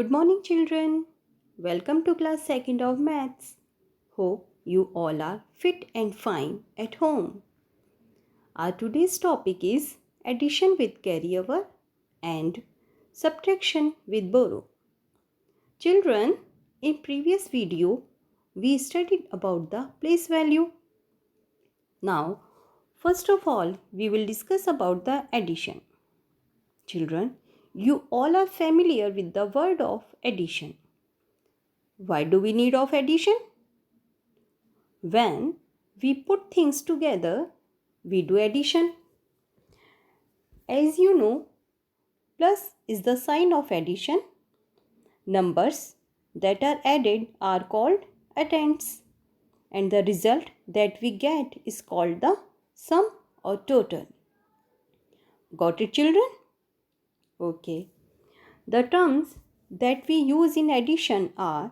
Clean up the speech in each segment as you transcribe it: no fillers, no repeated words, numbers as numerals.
Good morning, children. Welcome to class 2nd of Maths. Hope you all are fit and fine at home. Our today's topic is addition with carryover and subtraction with borrow. Children, in previous video, we studied about the place value. Now, first of all, we will discuss about the addition. Children, you all are familiar with the word of addition. Why do we need of addition? When we put things together, we do addition. As you know, plus is the sign of addition. Numbers that are added are called addends, and the result that we get is called the sum or total. Got it, children? Okay. The terms that we use in addition are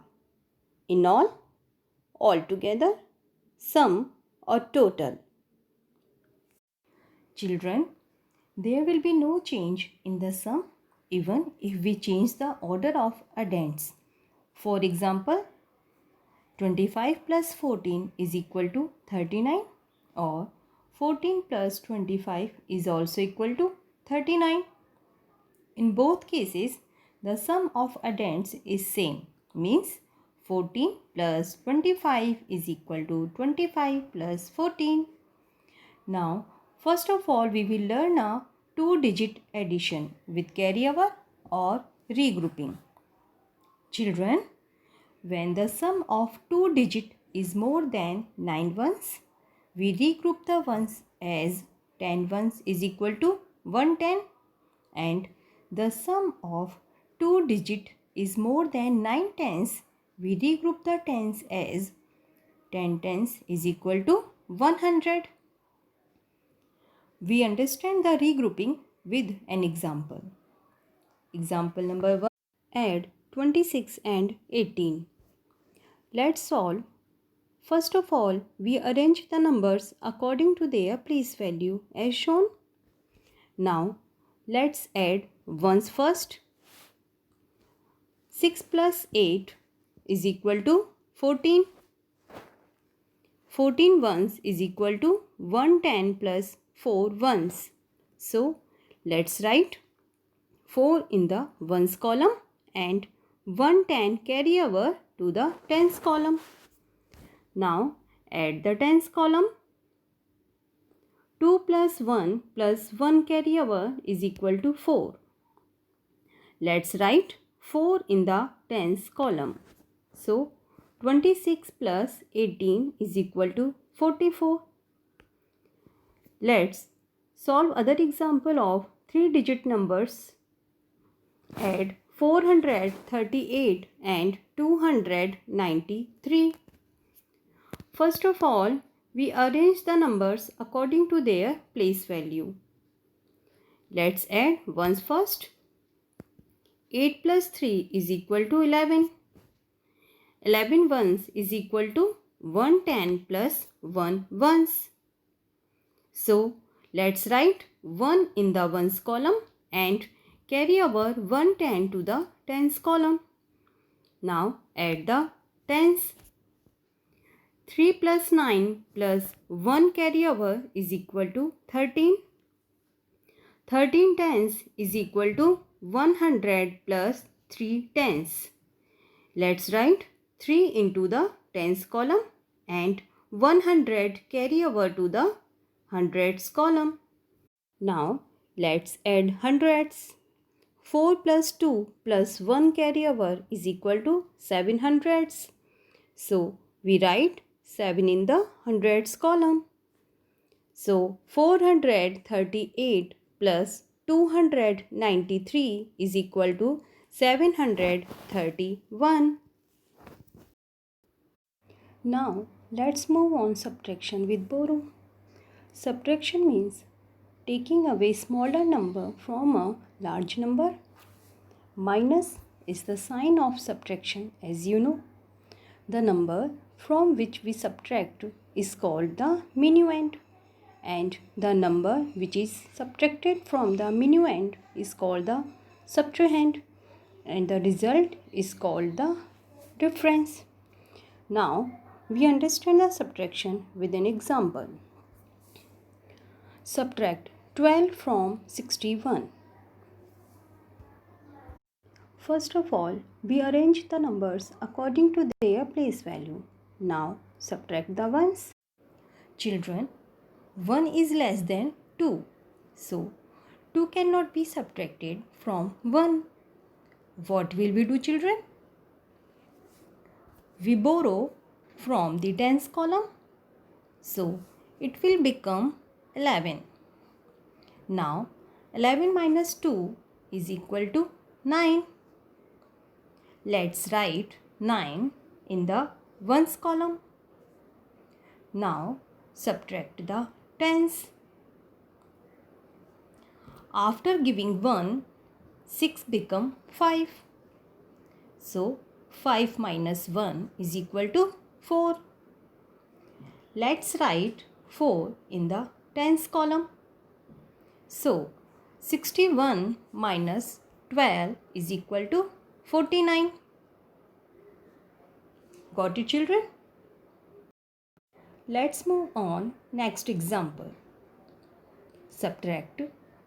in all, altogether, sum or total. Children, there will be no change in the sum even if we change the order of addends. For example, 25 plus 14 is equal to 39, or 14 plus 25 is also equal to 39. In both cases, the sum of addends is same, means 14 plus 25 is equal to 25 plus 14. Now, first of all, we will learn a two-digit addition with carryover or regrouping. Children, when the sum of two digit is more than 9 ones, we regroup the ones as 10 ones is equal to 110, and the sum of two digit is more than 9 tens, we regroup the tens as 10 tens is equal to 100. We understand the regrouping with an example. Example number 1. Add 26 and 18. Let's solve. First of all, we arrange the numbers according to their place value as shown. Now, let's add ones first. 6 plus 8 is equal to 14. 14 ones is equal to 110 plus 4 ones. So, let's write 4 in the ones column and 110 carry over to the tens column. Now, add the tens column. 2 plus 1 carry over is equal to 4. Let's write 4 in the tens column. So, 26 plus 18 is equal to 44. Let's solve other example of three-digit numbers. Add 438 and 293. First of all, we arrange the numbers according to their place value. Let's add ones first. 8 plus 3 is equal to 11. 11 ones is equal to 110 plus 1 ones. So, let's write 1 in the ones column and carry over 110 to the tens column. Now, add the tens. 3 plus 9 plus 1 carry over is equal to 13. 13 tens is equal to 100 plus 3 tens. Let's write 3 into the tens column and 100 carry over to the hundreds column. Now, let's add hundreds. 4 plus 2 plus 1 carry over is equal to 7 hundreds. So, we write 7 in the hundreds column. So, 438 plus 293 is equal to 731. Now, let's move on subtraction with borrow. Subtraction means taking away smaller number from a large number. Minus is the sign of subtraction, as you know. The number from which we subtract is called the minuend, and the number which is subtracted from the minuend is called the subtrahend. and the result is called the difference. Now we understand the subtraction with an example. Subtract 12 from 61. First of all, we arrange the numbers according to their place value. Now subtract the ones. Children, 1 is less than 2. So 2 cannot be subtracted from 1. What will we do, children? We borrow from the tens column. So it will become 11. Now 11 minus 2 is equal to 9. Let's write 9 in the ones column. Now subtract the tens. After giving 1, 6 become 5. So 5 minus 1 is equal to 4. Let's write 4 in the tens column. So 61 minus 12 is equal to 49. Got it, children? Let's move on. Next example. Subtract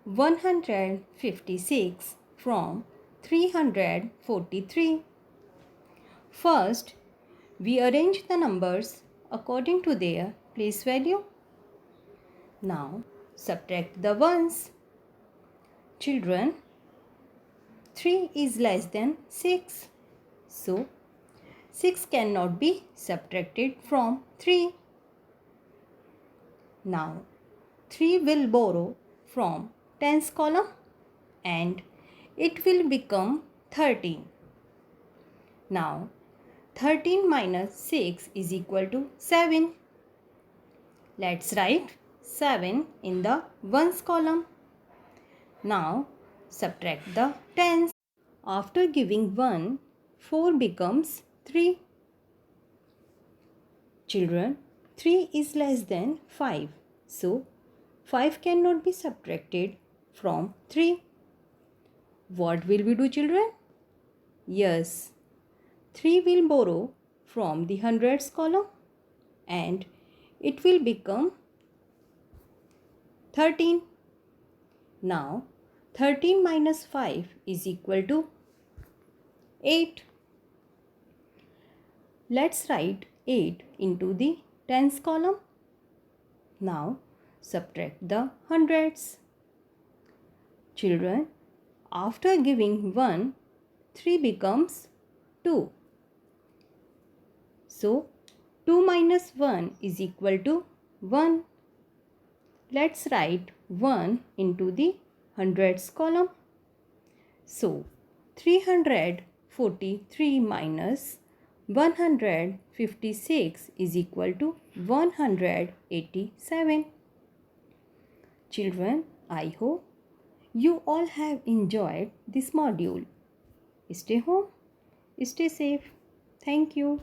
156 from 343. First, we arrange the numbers according to their place value. Now, subtract the ones. Children, 3 is less than 6. So, 6 cannot be subtracted from 3. Now, 3 will borrow from tens column and it will become 13. Now, 13 minus 6 is equal to 7. Let's write 7 in the ones column. Now, subtract the tens. After giving 1, 4 becomes 3. Children, 3 is less than 5. So, 5 cannot be subtracted from 3. What will we do, children? Yes, 3 will borrow from the hundreds column and it will become 13. Now, 13 minus 5 is equal to 8. Let's write 8 into the tens column. Now, subtract the hundreds. Children, after giving 1, 3 becomes 2. So, 2 minus 1 is equal to 1. Let's write 1 into the hundreds column. So, 343 minus 156 is equal to 187. Children, I hope you all have enjoyed this module. Stay home, stay safe. Thank you.